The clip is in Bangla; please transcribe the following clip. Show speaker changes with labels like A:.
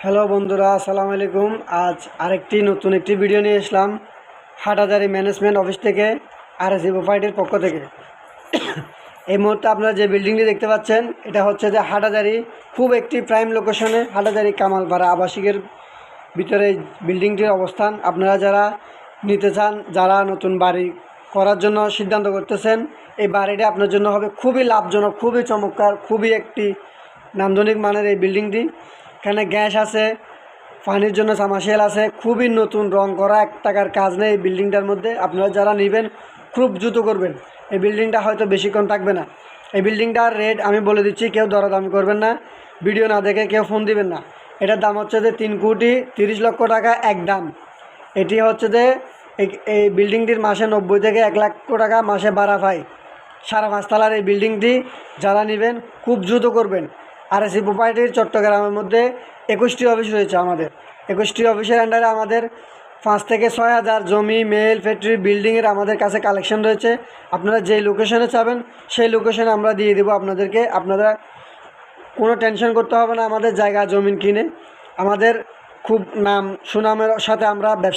A: হ্যালো বন্ধুরা, আসসালামু আলাইকুম। আজ আরেকটি নতুন ভিডিও নিয়ে আসলাম হাটহাজারী ম্যানেজমেন্ট অফিস থেকে, আরএসি প্রোপাইটির পক্ষ থেকে। এই মুহূর্তে আপনারা যে বিল্ডিংটি দেখতে পাচ্ছেন, এটা হচ্ছে যে হাটহাজারী খুব একটি প্রাইম লোকেশনে হাটহাজারী কামালপাড়া আবাসিকের ভিতরে এই বিল্ডিংটির অবস্থান। আপনারা যারা নিতে চান, যারা নতুন বাড়ি করার জন্য সিদ্ধান্ত করতেছেন, এই বাড়িটি আপনার জন্য হবে খুবই লাভজনক, খুবই চমৎকার, খুবই একটি নান্দনিক মানের এই বিল্ডিংটি। এখানে গ্যাস আছে, পানির জন্য সামারসিয়াল আছে, খুবই নতুন রং করা, 1 টাকার কাজ নেই এই বিল্ডিংটার মধ্যে। আপনারা যারা নেবেন খুব দ্রুত করবেন, এই বিল্ডিংটা হয়তো বেশিক্ষণ থাকবে না। এই বিল্ডিংটার রেট আমি বলে দিচ্ছি, কেউ দরদামি করবেন না, ভিডিও না দেখে কেউ ফোন দিবেন না। এটার দাম হচ্ছে যে 3,30,00,000 টাকা একদম। এটি হচ্ছে যে এই বিল্ডিংটির মাসে 90 থেকে 1,00,000 টাকা মাসে ভাড়া পায়। 5.5 তলার এই বিল্ডিংটি যারা নেবেন খুব দ্রুত করবেন। আরএসি প্রোপাইটির চট্টগ্রামের মধ্যে 21টি অফিস রয়েছে। আমাদের 21টি অফিসের আন্ডারে আমাদের 5 থেকে 6 হাজার জমি, মেল, ফ্যাক্টরি, বিল্ডিংয়ের আমাদের কাছে কালেকশন রয়েছে। আপনারা যেই লোকেশনে চাবেন সেই লোকেশনে আমরা দিয়ে দেবো আপনাদেরকে। আপনারা কোনো টেনশন করতে হবে না আমাদের জায়গা জমিন কিনে। আমাদের খুব নাম সুনামের সাথে আমরা ব্যবসা